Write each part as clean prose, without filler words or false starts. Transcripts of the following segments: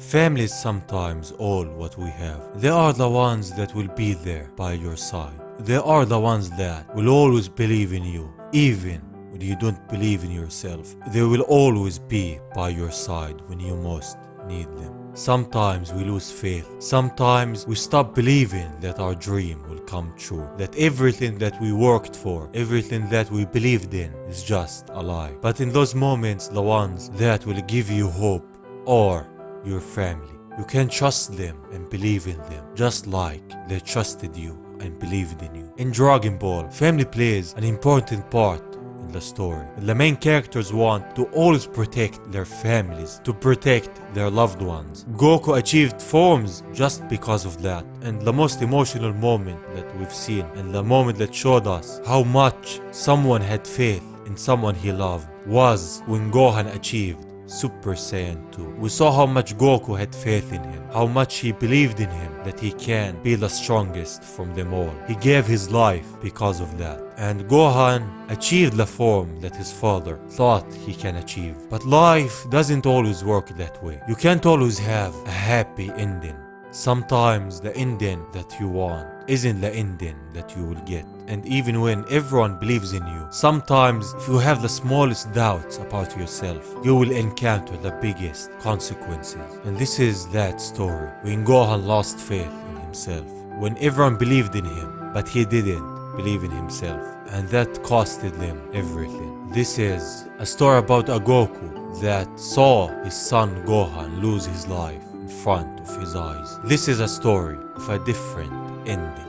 Family is sometimes all what we have. They are the ones that will be there by your side. They are the ones that will always believe in you, even when you don't believe in yourself. They will always be by your side when you most need them. Sometimes we lose faith. Sometimes we stop believing that our dream will come true. That everything that we worked for, everything that we believed in is just a lie. But in those moments, the ones that will give you hope are your family. You can trust them and believe in them, just like they trusted you and believed in you. In Dragon Ball, family plays an important part in the story. The main characters want to always protect their families, to protect their loved ones. Goku achieved forms just because of that. And the most emotional moment that we've seen, and the moment that showed us how much someone had faith in someone he loved, was when Gohan achieved Super Saiyan 2. We saw how much Goku had faith in him, how much he believed in him, that he can be the strongest from them all. He gave his life because of that. And Gohan achieved the form that his father thought he can achieve. But life doesn't always work that way. You can't always have a happy ending. Sometimes the ending that you want isn't the ending that you will get. And even when everyone believes in you, sometimes if you have the smallest doubts about yourself, you will encounter the biggest consequences. And this is that story, when Gohan lost faith in himself, when everyone believed in him, but he didn't believe in himself, and that costed them everything. This is a story about a Goku that saw his son Gohan lose his life in front of his eyes. This is a story of a different ending.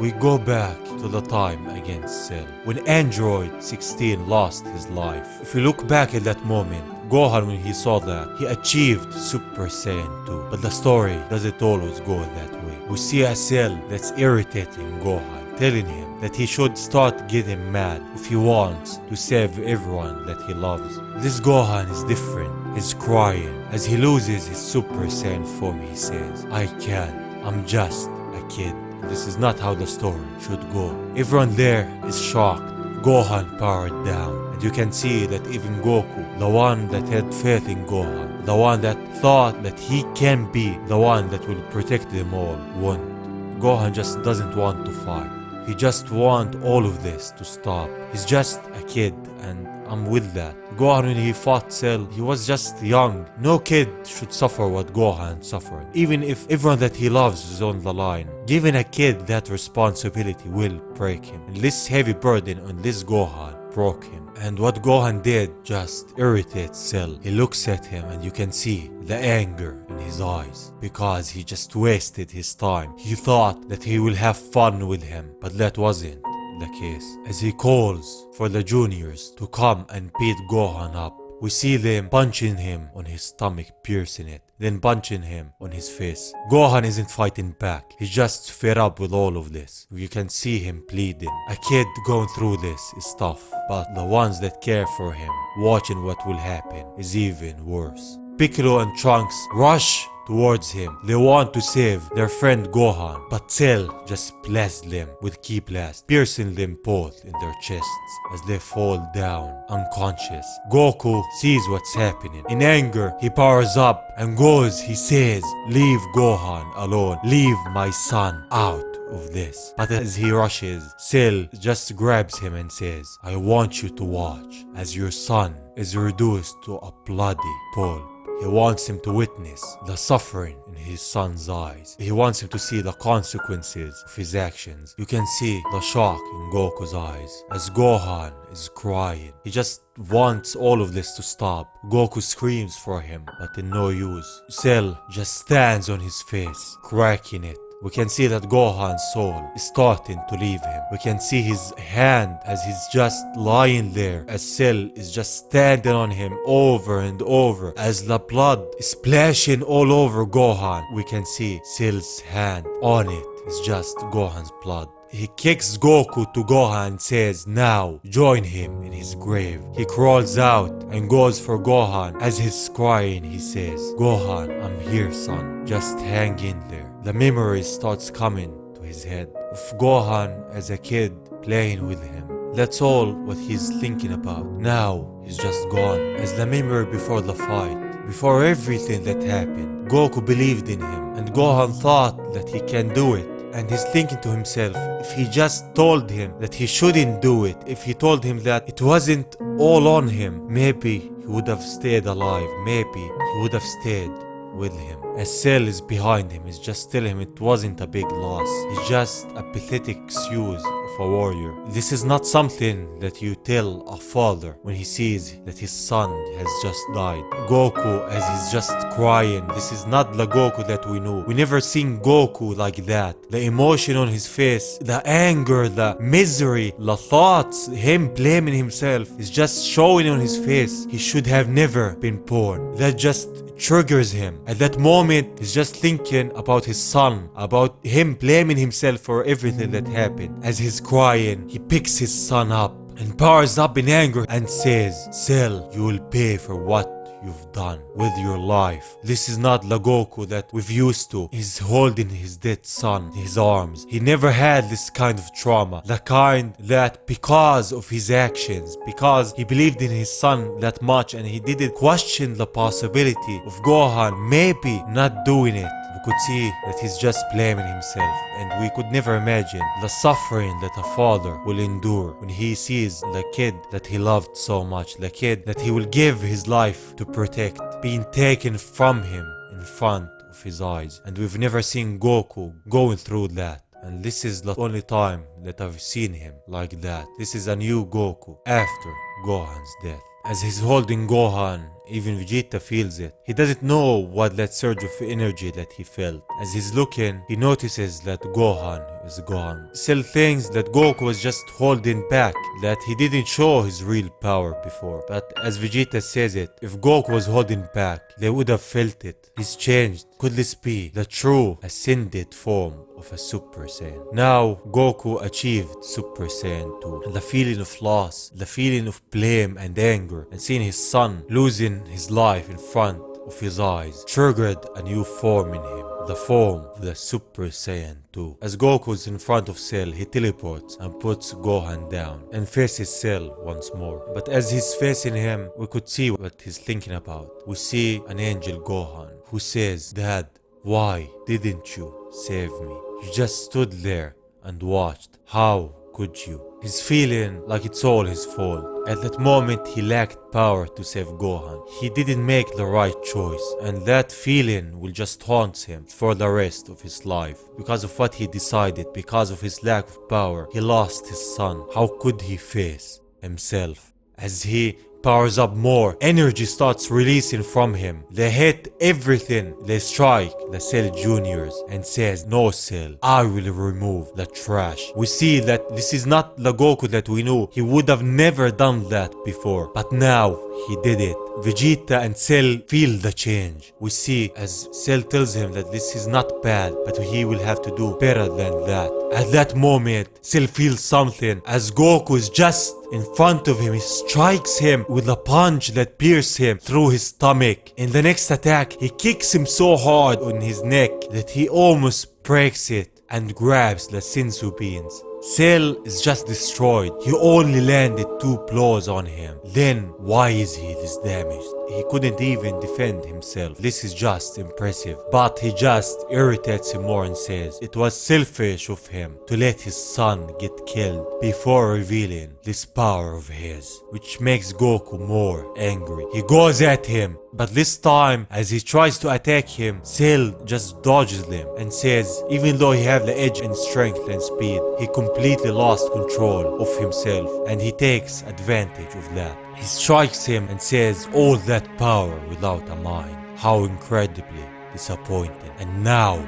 We go back to the time against Cell, when Android 16 lost his life. If you look back at that moment, Gohan, when he saw that, he achieved Super Saiyan 2. But the story doesn't always go that way. We see a Cell that's irritating Gohan, telling him that he should start getting mad if he wants to save everyone that he loves. This Gohan is different. He's crying. As he loses his Super Saiyan form, he says, "I can't. I'm just a kid." This is not how the story should go. Everyone there is shocked. Gohan powered down. And you can see that even Goku, the one that had faith in Gohan, the one that thought that he can be the one that will protect them all, won't. Gohan just doesn't want to fight. He just wants all of this to stop. He's just a kid, and I'm with that. Gohan, when he fought Cell, he was just young. No kid should suffer what Gohan suffered. Even if everyone that he loves is on the line, giving a kid that responsibility will break him. And this heavy burden on this Gohan broke him. And what Gohan did just irritates Cell. He looks at him and you can see the anger in his eyes, because he just wasted his time. He thought that he will have fun with him, but that wasn't the case. As he calls for the juniors to come and beat Gohan up, we see them punching him on his stomach, piercing it, then punching him on his face. Gohan isn't fighting back. He's just fed up with all of this. You can see him pleading. A kid going through this is tough, but the ones that care for him, watching what will happen, is even worse. Piccolo and Trunks rush towards him. They want to save their friend Gohan, but Cell just blasts them with Ki Blast, piercing them both in their chests as they fall down unconscious. Goku sees what's happening. In anger, he powers up and goes, he says, "Leave Gohan alone. Leave my son out of this." But as he rushes, Cell just grabs him and says, "I want you to watch as your son is reduced to a bloody pulp." He wants him to witness the suffering in his son's eyes. He wants him to see the consequences of his actions. You can see the shock in Goku's eyes as Gohan is crying. He just wants all of this to stop. Goku screams for him, but in no use. Cell just stands on his face, cracking it. We can see that Gohan's soul is starting to leave him. We can see his hand as he's just lying there, as Cell is just standing on him over and over. As the blood is splashing all over Gohan, we can see Cell's hand on it is just Gohan's blood. He kicks Goku to Gohan and says, "Now, join him in his grave." He crawls out and goes for Gohan. As he's crying, he says, "Gohan, I'm here, son. Just hang in there." The memory starts coming to his head of Gohan as a kid playing with him. That's all what he's thinking about. Now, he's just gone. As the memory before the fight, before everything that happened, Goku believed in him, and Gohan thought that he can do it. And he's thinking to himself, if he just told him that he shouldn't do it, if he told him that it wasn't all on him, maybe he would have stayed alive, maybe he would have stayed with him. As Cell is behind him, he's just telling him it wasn't a big loss. It's just a pathetic excuse of a warrior. This is not something that you tell a father when he sees that his son has just died. Goku, as he's just crying, this is not the Goku that we knew. We never seen Goku like that. The emotion on his face, the anger, the misery, the thoughts, him blaming himself is just showing on his face. He should have never been born. That just triggers him. At that moment, he's just thinking about his son, about him blaming himself for everything that happened. As he's crying, he picks his son up and powers up in anger and says, Cell, you will pay for what you've done with your life. This is not the Goku that we've used to. He's holding his dead son in his arms. He never had this kind of trauma. The kind that because of his actions, because he believed in his son that much and he didn't question the possibility of Gohan maybe not doing it. We could see that he's just blaming himself, and we could never imagine the suffering that a father will endure when he sees the kid that he loved so much, the kid that he will give his life to protect, being taken from him in front of his eyes. And we've never seen Goku going through that. And this is the only time that I've seen him like that. This is a new Goku after Gohan's death. As he's holding Gohan, even Vegeta feels it. He doesn't know what that surge of energy that he felt. As he's looking, he notices that Gohan is gone. Cell thinks that Goku was just holding back, that he didn't show his real power before. But as Vegeta says it, if Goku was holding back, they would have felt it. He's changed. Could this be the true ascended form of a Super Saiyan? Now Goku achieved Super Saiyan 2, and the feeling of loss, the feeling of blame and anger, and seeing his son losing his life in front of his eyes triggered a new form in him, the form of the Super Saiyan 2. As Goku's in front of Cell, he teleports and puts Gohan down and faces Cell once more. But as he's facing him, we could see what he's thinking about. We see an angel Gohan who says, Dad, why didn't you save me? You just stood there and watched. How could you? He's feeling like it's all his fault. At that moment, he lacked power to save Gohan. He didn't make the right choice, and that feeling will just haunt him for the rest of his life. Because of what he decided, because of his lack of power, he lost his son. How could he face himself? As he powers up more, energy starts releasing from him. They hit everything. They strike the Cell Juniors and says, no Cell, I will remove the trash. We see that this is not the Goku that we knew. He would have never done that before, but now he did it. Vegeta and Cell feel the change. We see as Cell tells him that this is not bad, but he will have to do better than that. At that moment, Cell feels something as Goku is just in front of him. He strikes him with a punch that pierces him through his stomach. In the next attack, he kicks him so hard on his neck that he almost breaks it and grabs the senzu beans. Cell is just destroyed. He only landed 2 blows on him. Then why is he this damaged? He couldn't even defend himself. This is just impressive. But he just irritates him more and says it was selfish of him to let his son get killed before revealing this power of his, which makes Goku more angry. He goes at him, but this time as he tries to attack him, Cell just dodges them and says even though he have the edge in strength and speed, he completely lost control of himself, and he takes advantage of that. He strikes him and says all that power without a mind. How incredibly disappointing. And now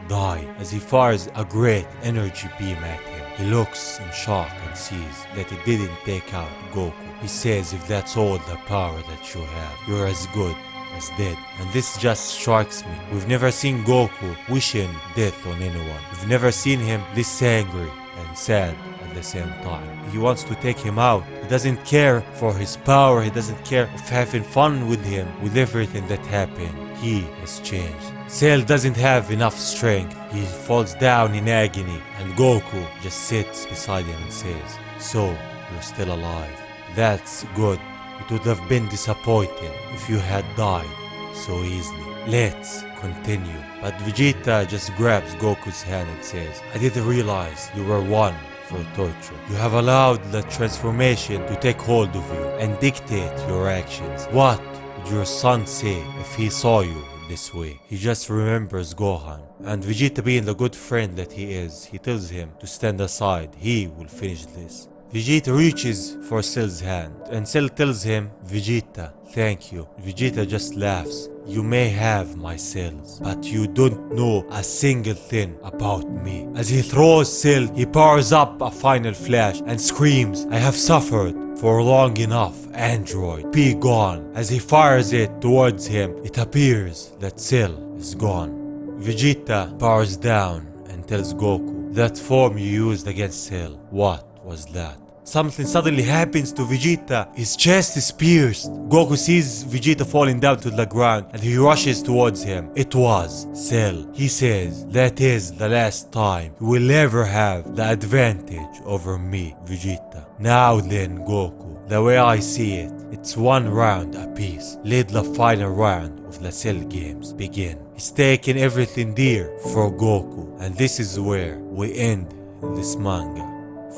die as he fires a great energy beam at him. He looks in shock and sees that it didn't take out Goku. He says if that's all the power that you have, you're as good as dead. And this just strikes me. We've never seen Goku wishing death on anyone. We've never seen him this angry and sad at the same time. He wants to take him out. He doesn't care for his power. He doesn't care of having fun with him, with everything that happened. He has changed. Cell doesn't have enough strength. He falls down in agony, and Goku just sits beside him and says, so, you're still alive. That's good. It would have been disappointing if you had died so easily. Let's continue. But Vegeta just grabs Goku's hand and says, I didn't realize you were one for torture. You have allowed the transformation to take hold of you and dictate your actions. What would your son say if he saw you this way? He just remembers Gohan. And Vegeta, being the good friend that he is, he tells him to stand aside. He will finish this. Vegeta reaches for Cell's hand and Cell tells him, Vegeta, thank you. Vegeta just laughs. You may have my cells, but you don't know a single thing about me. As he throws Cell, he powers up a final flash and screams, I have suffered for long enough, android, be gone. As he fires it towards him, it appears that Cell is gone. Vegeta powers down and tells Goku, that form you used against Cell, what was that? Something suddenly happens to Vegeta. His chest is pierced. Goku sees Vegeta falling down to the ground and he rushes towards him. It was Cell. He says, that is the last time you will ever have the advantage over me, Vegeta. Now then, Goku, the way I see it, it's one round apiece. Let the final round of the Cell games begin. He's taking everything dear for Goku, and this is where we end this manga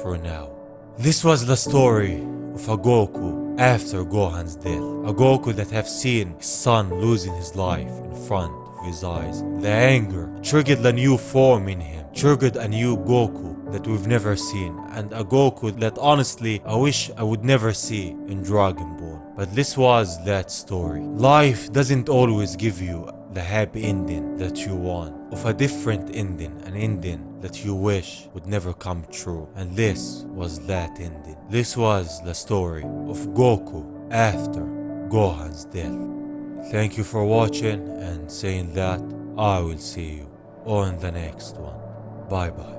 for now. This was the story of a Goku after Gohan's death. A Goku that have seen his son losing his life in front of his eyes. The anger triggered a new form in him, triggered a new Goku that we've never seen, and a Goku that honestly I wish I would never see in Dragon Ball. But this was that story. Life doesn't always give you the happy ending that you want, of a different ending, an ending that you wish would never come true. And this was that ending. This was the story of Goku after Gohan's death. Thank you for watching, and saying that, I will see you on the next one. Bye bye.